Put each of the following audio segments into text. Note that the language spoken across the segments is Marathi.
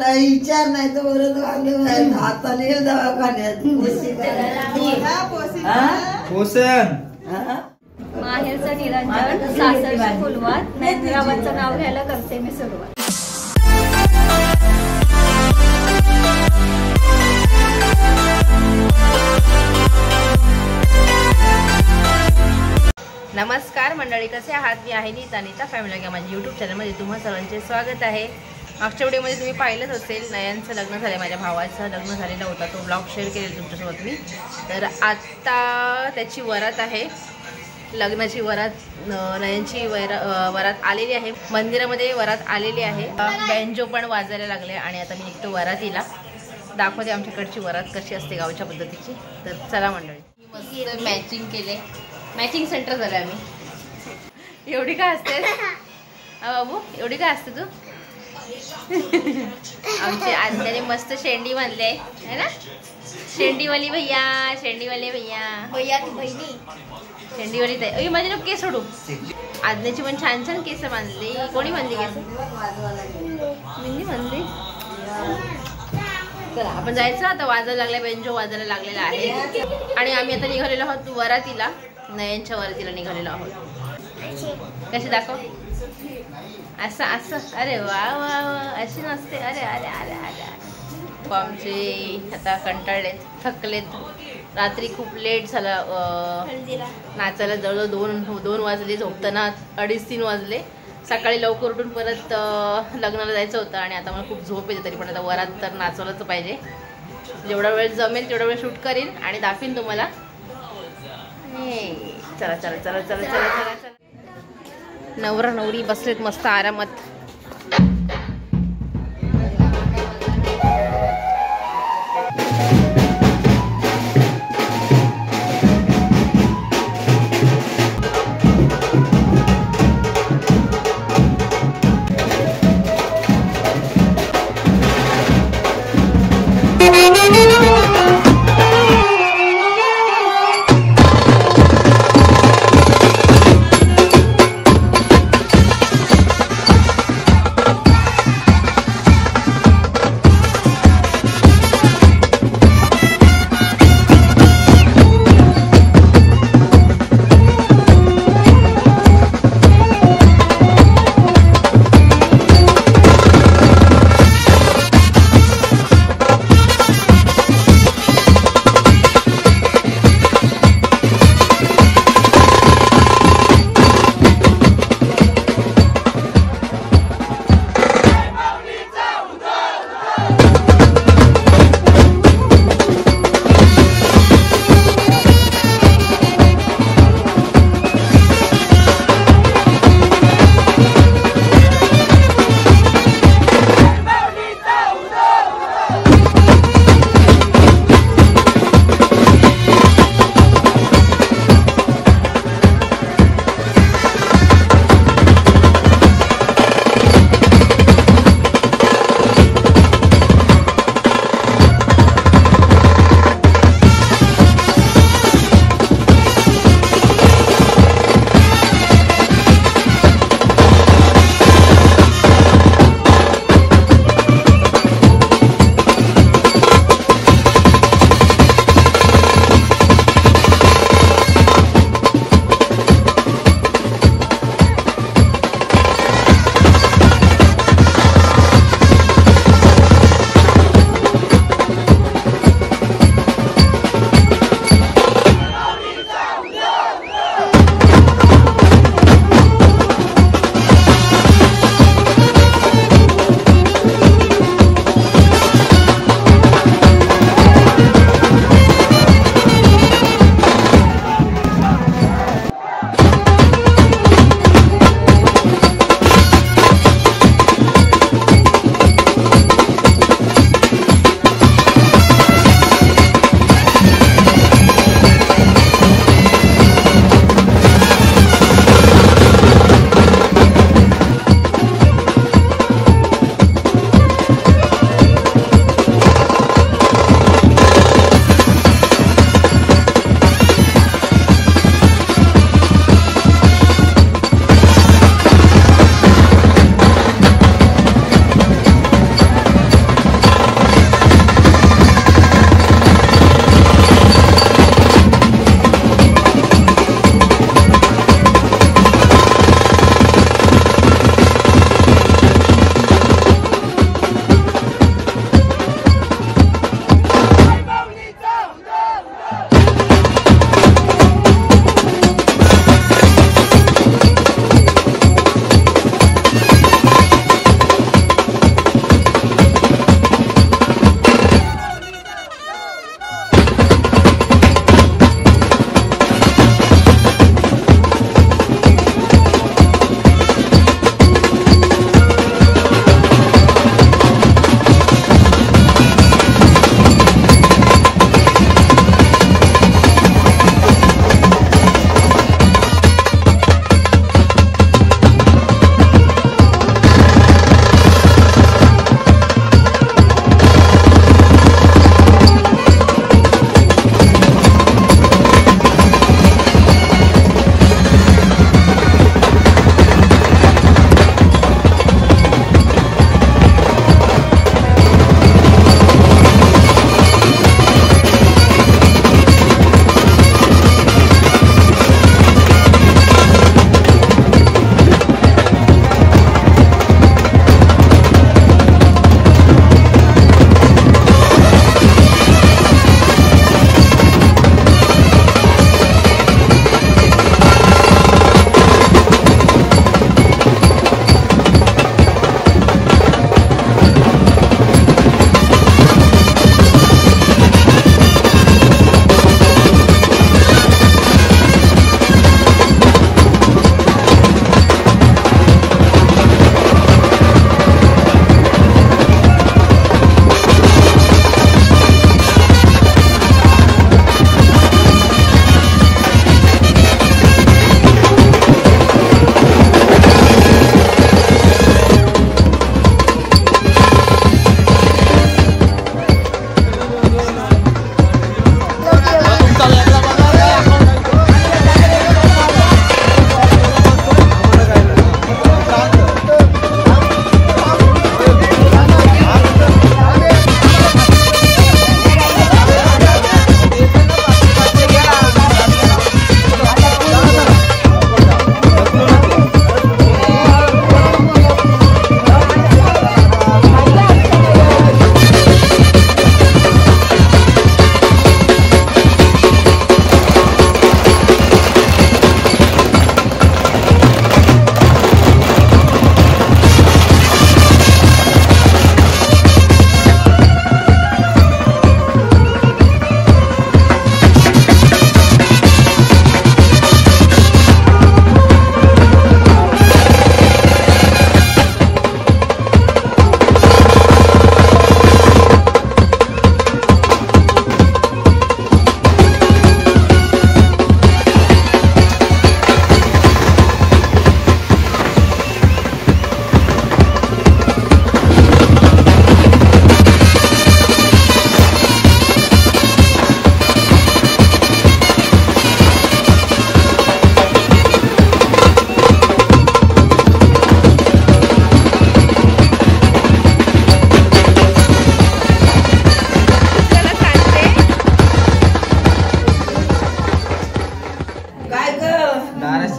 नाही विचार नाही तर बरं हाताने दवाखान्यात माहेरचं निरंजन, सासरची फुलवात, नंदराबाचं नाव घ्यायला करते मी सुरुवात. नमस्कार मंडळी, कसे आहात? मी आहे नीता फॅमिली या माझ्या यूट्यूब चॅनलमध्ये तुम्हा सर्वांचे स्वागत आहे. मागच्या व्हिडिओमध्ये तुम्ही पाहिलंच असेल, नयनचं लग्न झालं, माझ्या भावाचं लग्न झालेला होता, तो ब्लॉग शेअर केलेला तुमच्यासोबत मी. तर आत्ता त्याची वरात आहे, लग्नाची वरात, नयनची वरात आलेली आहे, मंदिरामध्ये वरात आलेली आहे. बँजो पण वाजायला लागले आणि आता मी निघतो वरातीला. दाखवते आमच्याकडची वरात कशी असते गावच्या पद्धतीची. तर चला मंडळी, मस्त मॅचिंग केले, मॅचिंग सेंटर झालं आम्ही. एवढी काय असते बाबू, एवढी काय असते तू? आमचे आजने मस्त शेंडी बांधले आहे ना, शेंडीवाली भैया, शेंडीवाले भैया, भैया की बहिणी, शेंडीवाली ताई. माझे लोक केस सोडू. आजनेची पण छान छान केस बांधली. कोणी बांधली केस? मी बांधली. चला आपण जायचं आता. वाजायला लागला, बेंजो वाजायला लागलेला आहे आणि आम्ही आता निघालेलो आहोत वरातीला, नयनच्या वरातीला निघालेलो आहोत. कशी दाखव? असं असं. अरे वा वा वा, अशी नसते. अरे अरे अरे अरे. आमचे आता कंटाळलेत, थकलेत. रात्री खूप लेट झाला नाचायला, जवळजवळ 2 वाजले, झोपताना 2:30-3 वाजले. सकाळी लवकर उठून परत लग्नाला जायचं होतं आणि आता मला खूप झोप येते. तरी पण आता वरात तर नाचवलंच पाहिजे. जेवढा वेळ जमेल तेवढा वेळ शूट करीन आणि दाखवीन तुम्हाला. चला चला चला चला चला चला चला. नवरा नवरी बसलेत मस्त आरामात.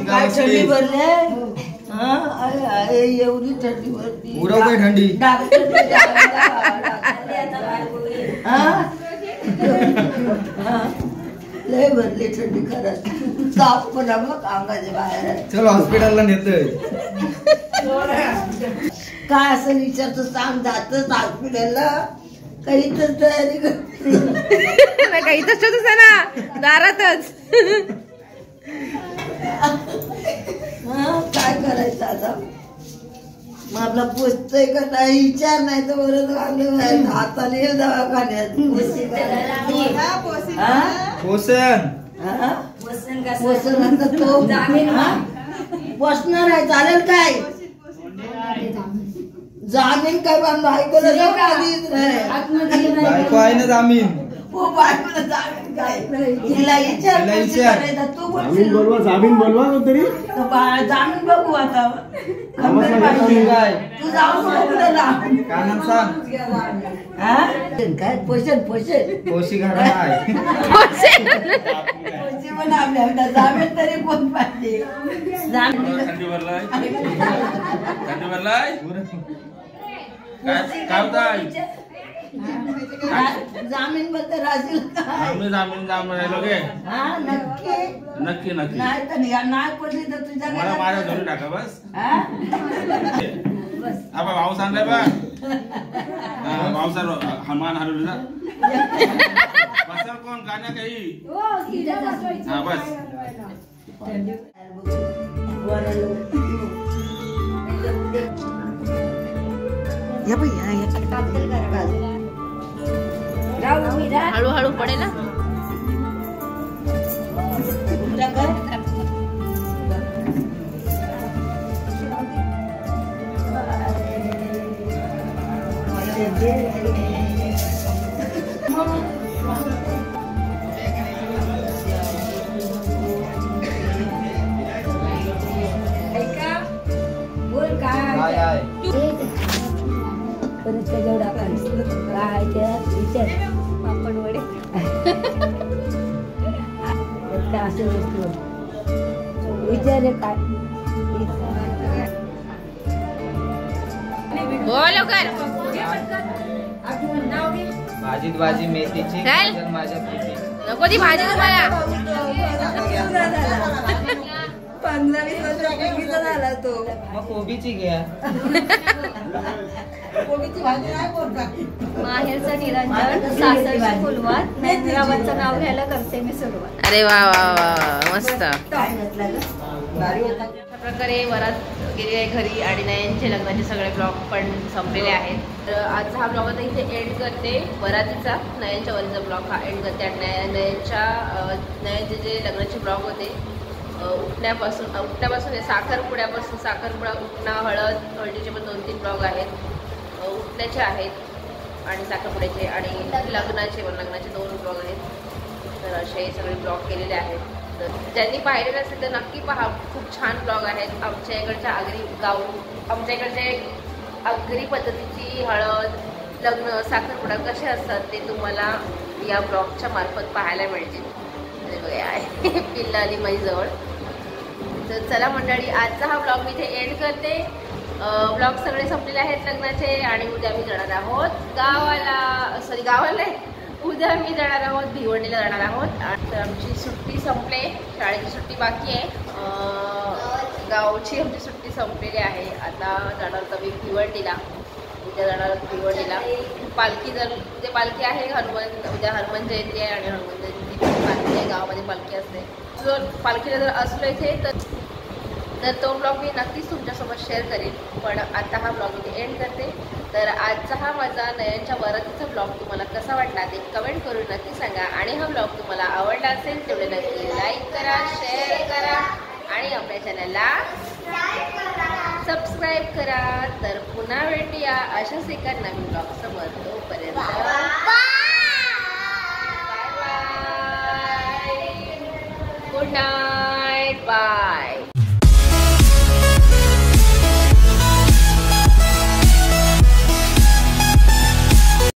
काय थंडी भरली एवढी थंडी भरली उडव काय थंडी लय भरली थंडी खरंच ताप पण मग अंगाच्या बाहेर चल हॉस्पिटलला नेतोय काय असं विचारतो सांग जातच हॉस्पिटलला काही तर तयारी करते काही तसंच आहे ना दारातच काय करायचं आता मग आपला पोचतोय का नाही विचार नाही तर बरं हाताने दवाखान्यात पोसन पोचणार तो पोचणार आहे चालेल काय जामीन काय बांधलो ऐकलं बायको आहे ना जामीन हो बायकोला जामीन काय तिला विचार तू जामीन बोलवा तरी जामीन बघू आता काय तू जाऊ कानात सांग काय पोषण पोशी घाडा आहे पण आपल्या जामीन तरी कोण पाहिजे थंडी भरलाय काय होता जामीन बद्दल राजील जामीन राहिलो गे नक्की नाही तर नाही पडली तर तुझ्या मला माझ्या धरून टाका बस आबा भाऊ सांगलाय बा भाऊ सर हनुमान हरवला बसर कोण गाण्या काही हा बस हळूहळू पडे ना जेवढा काय विचार पापड वडे असं विचार काय बोल लवकर भाजीत भाजी मेथीची काय? माझ्या पिठी नको ती भाजी तुम्हाला 15-20 वर्षापूर्वीचा झाला तो मग कोबीची घ्या कोबीची भाजी नाही बोलता माहेरचं निरंजन सासरची फुलवात नंदरावांचं नाव घ्यायला करते मी सुरुवात अरे वा वा वा मस्त काय नसलं अशा प्रकारे वरात गेलेली आहे घरी आणि नयनचे लग्नाचे सगळे ब्लॉग पण संपलेले आहेत. तर आजचा हा ब्लॉग आता इथे एंड करते. वरातीचा नयनच्या वरीचा ब्लॉग हा एंड करते आणि नयनचे जे लग्नाचे ब्लॉग होते उठण्यापासून साखरपुड्यापासून साखरपुडा उठणं हळदीचे पण 2-3 ब्लॉग आहेत. उठण्याचे आहेत आणि साखरपुड्याचे आणि लग्नाचे 2 ब्लॉग आहेत. तर असे सगळे ब्लॉग केलेले आहेत. तर ज्यांनी पाहिले नसेल तर नक्की पहा. खूप छान ब्लॉग आहेत. आमच्या इकडच्या आमच्या इकडचे आगरी पद्धतीची हळद लग्न साखरपुडा कसे असतात ते तुम्हाला या ब्लॉगच्या मार्फत पाहायला मिळतील. आहे पिल्ला आली माझ्याजवळ. तर चला मंडळी आजचा हा ब्लॉग मी इथे एंड करते. ब्लॉग सगळे संपलेले आहेत लग्नाचे आणि उद्या मी जाणार आहोत उद्या मी जाणार आहोत भिवंडीला जाणार आहोत. तर आमची सुट्टी संपले. शाळेची सुट्टी बाकी आहे. गावची आमची सुट्टी संपलेली आहे. आता जाणार तर मी भिवंडीला. उद्या जाणार भिवंडीला. उद्या पालखी आहे. उद्या हनुमान जयंती आहे आणि हनुमान जयंती पालखी आहे. गावामध्ये पालखी असते. जर पालखीला जर असलो इथे तर तो ब्लॉग मी नक्कीच तुमच्यासोबत शेअर करेन. पण आता हा ब्लॉग इथे एंड करते. तर आजचा हा माझा नयनच्या वरातीचा ब्लॉग तुम्हाला कसा वाटला ते कमेंट करून नक्की सांगा. आणि हा ब्लॉग तुम्हाला आवडला असेल तेवढे नक्की लाईक करा, शेअर करा आणि आपल्या चॅनलला सबस्क्राईब करा. तर पुन्हा भेटूया अशाच एका नवीन ब्लॉग सोबत. तोपर्यंत बाय बाय. Good night.